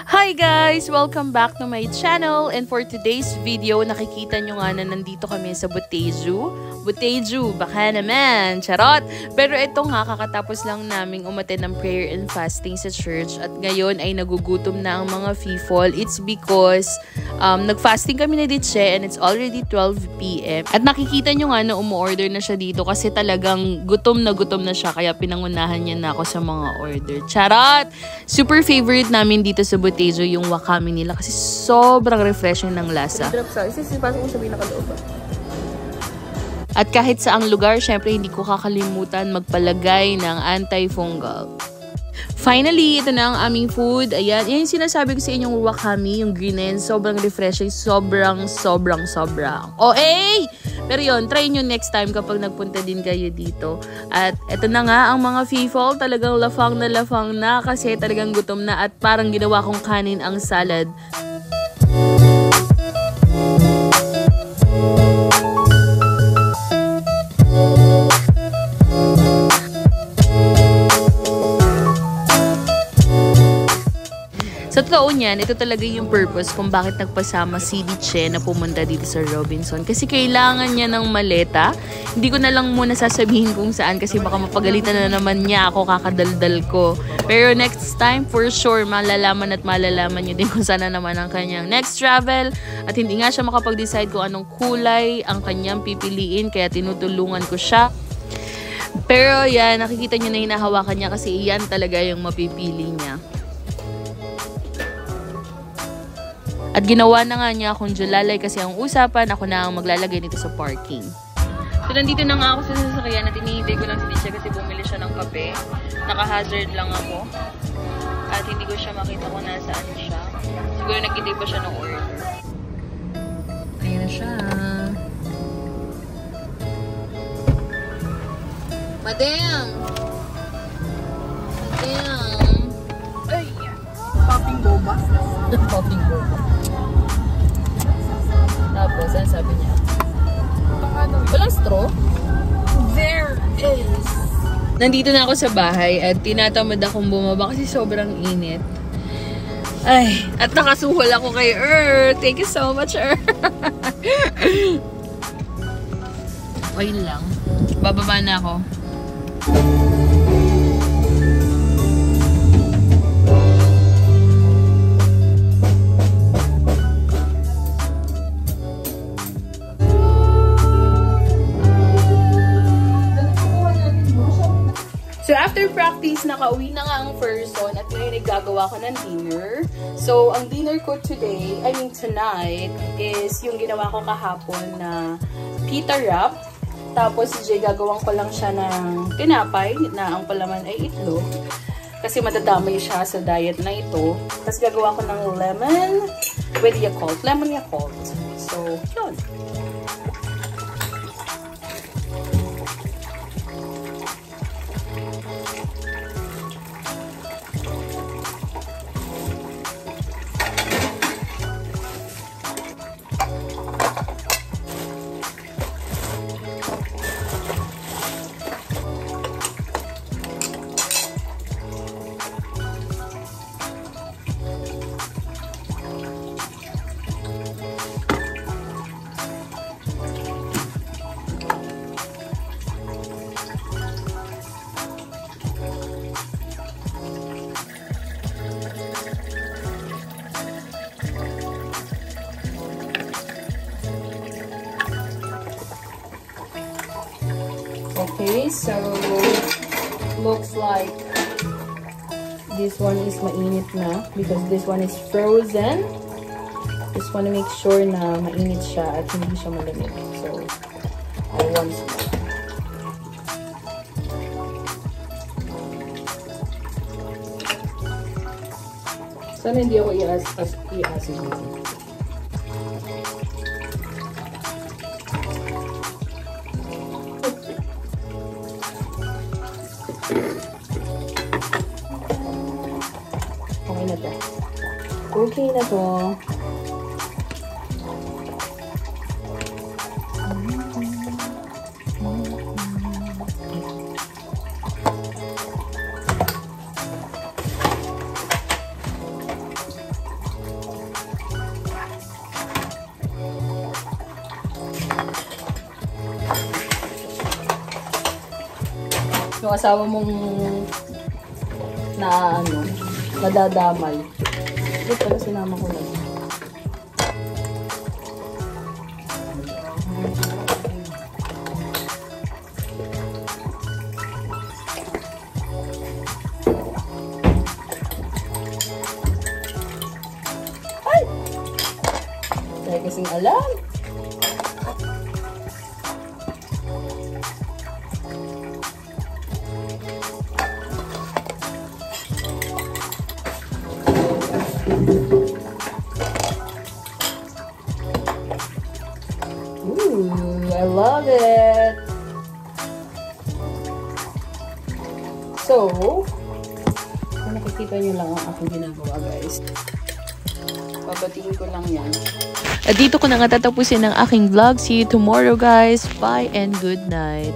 Hi guys! Welcome back to my channel, and for today's video, nakikita nyo nga na nandito kami sa Boteju, baka naman, charot! Pero ito nga, kakatapos lang naming umattend ng prayer and fasting sa church at ngayon ay nagugutom na ang mga people. It's because nag-fasting kami na Ditche and it's already 12 PM. At nakikita nyo nga na umu-order na siya dito kasi talagang gutom na siya, kaya pinangunahan niya na ako sa mga order. Charot! Super favorite namin dito sa Boteju yung wakame nila kasi sobrang refreshing ng lasa. At kahit saang lugar, syempre hindi ko kakalimutan magpalagay ng anti-fungal. Finally, ito na ang aming food. Ayan, yan yung sinasabi ko sa inyong wakame, yung green na yan, sobrang refreshing, sobrang. Pero yun, try nyo next time kapag nagpunta din kayo dito. At ito na nga ang mga people, talagang lafang na kasi talagang gutom na at parang ginawa kong kanin ang salad. Sa totoo niyan, ito talaga yung purpose kung bakit nagpasama si Ditche na pumunta dito sa Robinson. Kasi kailangan niya ng maleta. Hindi ko na lang muna sasabihin kung saan kasi baka mapagalitan na naman niya ako, kakadaldal ko. Pero next time, for sure, malalaman niyo din kung saan na naman ang kanyang next travel. At hindi nga siya makapag-decide kung anong kulay ang kanyang pipiliin, kaya tinutulungan ko siya. Pero yan, nakikita niyo na hinahawakan niya kasi iyan talaga yung mapipili niya. At ginawa na nga niya akong julalay kasi ang usapan, ako na ang maglalagay nito sa parking. So, nandito na nga ako sa sasakyan at hinihintay ko lang si Ditche kasi bumili siya ng kape. Naka-hazard lang ako. At hindi ko siya makita kung nasaan siya. Siguro nag-intay pa siya ng order. Ayan na siya. Madam! Ay! Popping boba. Popping boba. Tapos, ano sabi niya? Walang straw? There is. Nandito na ako sa bahay at tinatamad akong bumaba kasi sobrang init. Ay, at nakasuhol ako kay Earth. Thank you so much, Earth. Wait lang. Bababa na ako. So, after practice, nakauwi na nga ang person at ngayon ay gagawa ko ng dinner. So, ang dinner ko tonight, is yung ginawa ko kahapon na pita wrap. Tapos, gagawin ko lang siya ng tinapay na ang palaman ay itlog. Kasi madadamay siya sa diet na ito. Tapos, gagawa ko ng lemon with Yakult. Lemon Yakult. So, yun. Okay, so looks like this one is mainit na because this one is frozen. Just want to make sure na mainit siya at hindi siya malamig. So, I want some. Sana hindi ako i-acid dito. Okay na to. Yung asawa mong na ano, nadadamay. Ito pala sinama ko na. Ay! Dahil kasing alam. Ooh, I love it. So, kung nakikita nyo lang ang aking ginagawa, guys. Babatiin ko lang yan. At dito ko na nga tatapusin ang aking vlog. See you tomorrow, guys. Bye and good night.